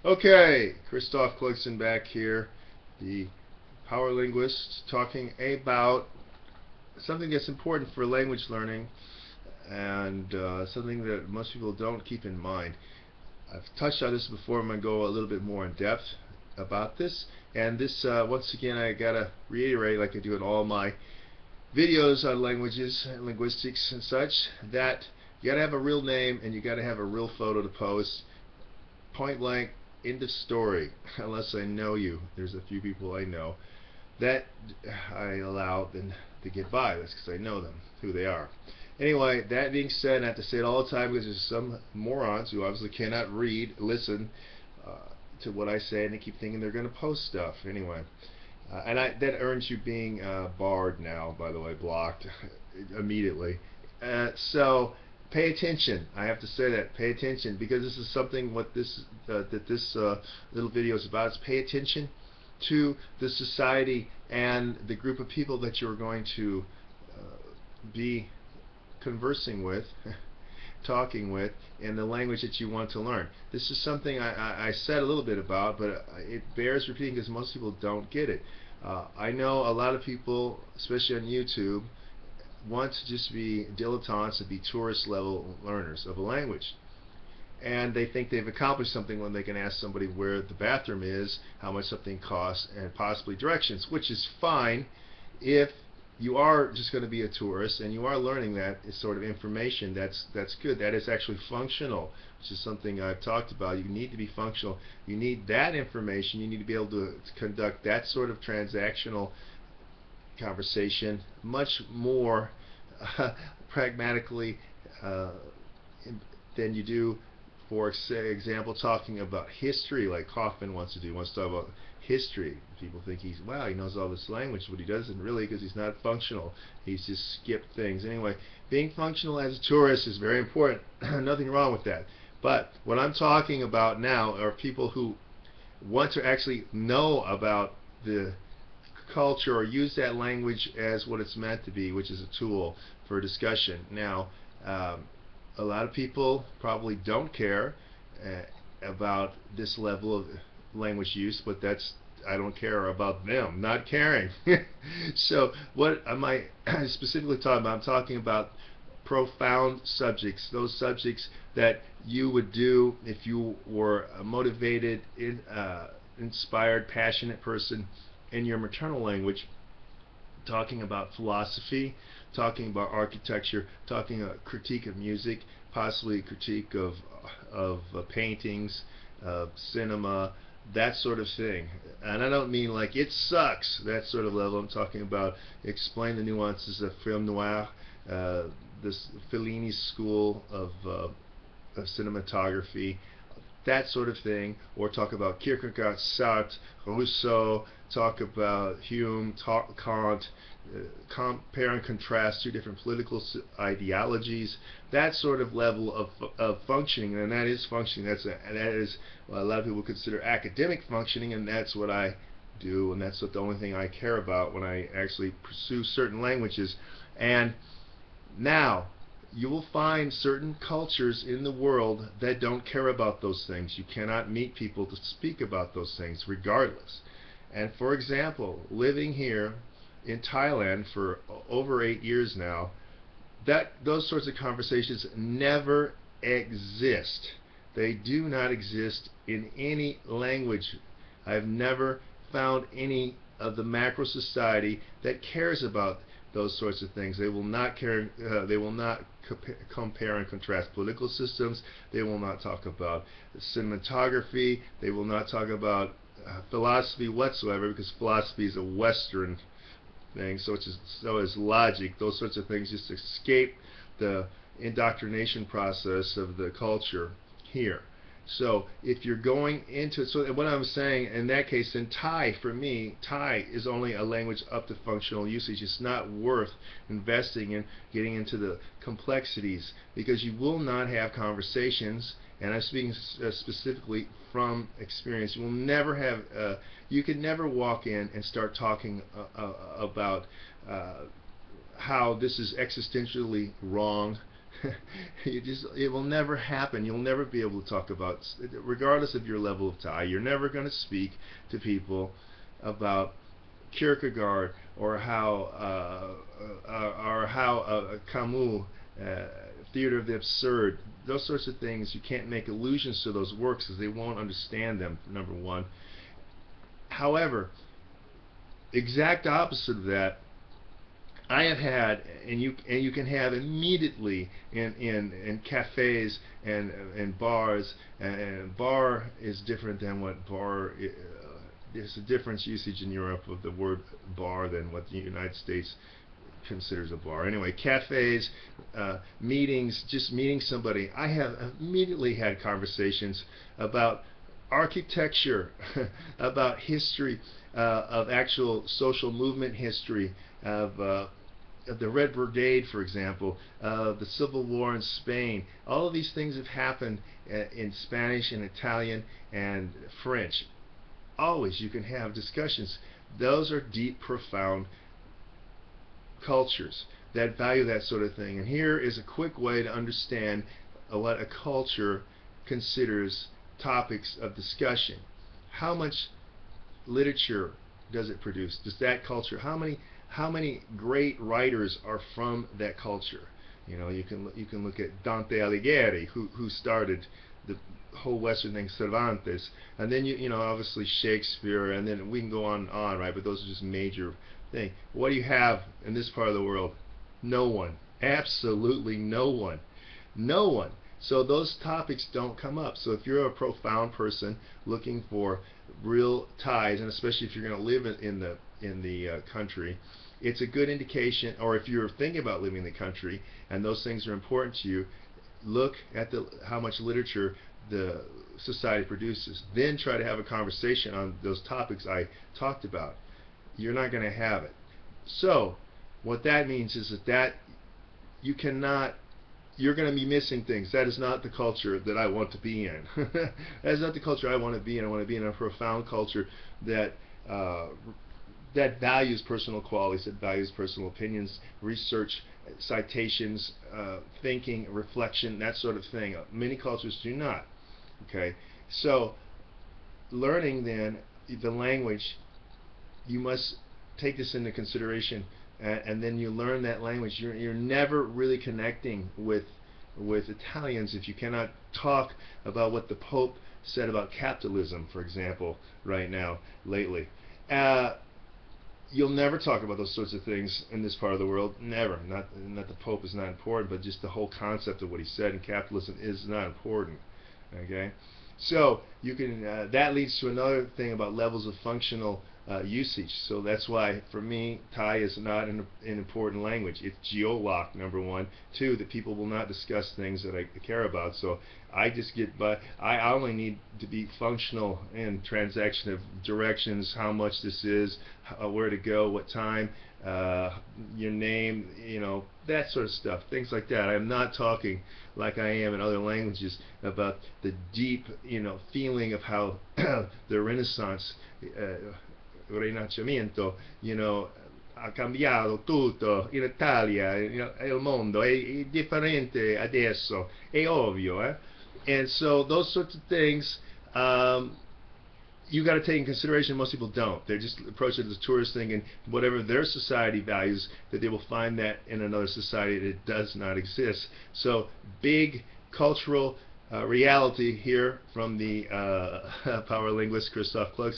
Okay, Christophe Clugston back here, the power linguist, talking about something that's important for language learning and something that most people don't keep in mind. I've touched on this before. I'm going to go a little bit more in depth about this. And this, once again, I gotta reiterate, like I do in all my videos on languages, linguistics, and such, that you gotta have a real name and you gotta have a real photo to post. Point blank, end of story. Unless I know you. There's a few people I know that I allow them to get by. That's because I know them, who they are. Anyway, that being said, I have to say it all the time because there's some morons who obviously cannot read, listen to what I say, and they keep thinking they're going to post stuff. Anyway, that earns you being barred now, by the way, blocked immediately. So pay attention. I have to say that. Pay attention, because this is something what this little video is about. Is pay attention to the society and the group of people that you're going to be conversing with, talking with, in the language that you want to learn. This is something I said a little bit about, but it bears repeating because most people don't get it. I know a lot of people, especially on YouTube, want to just be dilettantes and be tourist level learners of a language. And they think they've accomplished something when they can ask somebody where the bathroom is, how much something costs, and possibly directions, which is fine if you are just going to be a tourist and you are learning that sort of information. That's good. That is actually functional, which is something I've talked about. You need to be functional. You need that information. You need to be able to conduct that sort of transactional conversation much more pragmatically than you do, for example, talking about history, like Kaufman wants to do. He wants to talk about history. People think he knows all this language, but he doesn't really, because he's not functional. He's just skipped things. Anyway, being functional as a tourist is very important. Nothing wrong with that. But what I'm talking about now are people who want to actually know about the culture or use that language as what it's meant to be, which is a tool for discussion. Now, a lot of people probably don't care about this level of language use, but I don't care about them not caring. So what am I specifically talking about? I'm talking about profound subjects, those subjects that you would do if you were a motivated, inspired, passionate person in your maternal language, talking about philosophy, talking about architecture, talking a critique of music, possibly a critique of paintings, of cinema, that sort of thing. And I don't mean like it sucks, that sort of level. I'm talking about explain the nuances of film noir, this Fellini school of cinematography, that sort of thing, or talk about Kierkegaard, Sartre, Rousseau, talk about Hume, Kant, compare and contrast two different political ideologies, that sort of level of functioning. And that is functioning. That is what a lot of people consider academic functioning, and that's what I do, and that's the only thing I care about when I actually pursue certain languages. And now, you will find certain cultures in the world that don't care about those things. You cannot meet people to speak about those things regardless. And for example, living here in Thailand for over 8 years now, those sorts of conversations never exist. They do not exist in any language. I've never found any of the macro society that cares about those sorts of things. They will not care. They will not compare and contrast political systems. They will not talk about cinematography. They will not talk about philosophy whatsoever, because philosophy is a Western thing. So is logic. Those sorts of things just escape the indoctrination process of the culture here. So if you're going into, so what I'm saying in that case, in Thai, for me, Thai is only a language up to functional usage. It's not worth investing in getting into the complexities, because you will not have conversations, and I'm speaking specifically from experience. You will never have, you can never walk in and start talking about how this is existentially wrong it will never happen. You'll never be able to talk about, regardless of your level of Thai, you're never going to speak to people about Kierkegaard or how Camus, Theater of the Absurd, those sorts of things. You can't make allusions to those works because they won't understand them, number one. However, exact opposite of that, I have had, and you can have immediately in cafes and bars. And bar is different than what bar. There's a difference usage in Europe of the word bar than what the United States considers a bar. Anyway, cafes, meetings, just meeting somebody. I have immediately had conversations about architecture, about history, of actual social movement history, of the Red Brigade, for example, the Civil War in Spain. All of these things have happened in Spanish and Italian and French. Always you can have discussions. Those are deep, profound cultures that value that sort of thing. And here is a quick way to understand what a culture considers topics of discussion. How much literature does it produce? Does that culture, how many great writers are from that culture? You know, you can look at Dante Alighieri, who started the whole Western thing, Cervantes, and then you know, obviously Shakespeare, and then we can go on and on, right? But those are just major things. What do you have in this part of the world? No one. Absolutely no one. No one. So those topics don't come up. So if you're a profound person looking for real ties, and especially if you're going to live in the country, it's a good indication. Or if you're thinking about living in the country and those things are important to you, look at how much literature the society produces. Then try to have a conversation on those topics I talked about. You're not going to have it. So what that means is that you cannot, you're going to be missing things. That is not the culture that I want to be in. That is not the culture I want to be in. I want to be in a profound culture that that values personal qualities, that values personal opinions, research, citations, thinking, reflection, that sort of thing. Many cultures do not. Okay, so learning then the language, you must take this into consideration, and then you learn that language. You're never really connecting with Italians if you cannot talk about what the Pope said about capitalism, for example, right now, lately. You'll never talk about those sorts of things in this part of the world. Never. Not the Pope is not important, but just the whole concept of what he said in capitalism is not important. Okay, so you can. That leads to another thing about levels of functional usage. So that's why, for me, Thai is not an important language. It's geolocked, number one. Two, that people will not discuss things that I care about. So I just get by. I only need to be functional in transaction of directions, how much this is, where to go, what time, your name, you know, that sort of stuff, things like that. I'm not talking like I am in other languages about the deep, you know, feeling of how the Renaissance, Rinascimento, you know, ha cambiato tutto in Italia, il mondo è differente adesso, è ovvio, eh? And so those sorts of things, you got to take in consideration. Most people don't. They just approach it as a tourist thing, and whatever their society values, that they will find that in another society that does not exist. So big cultural reality here from the power linguist Christophe Clugston.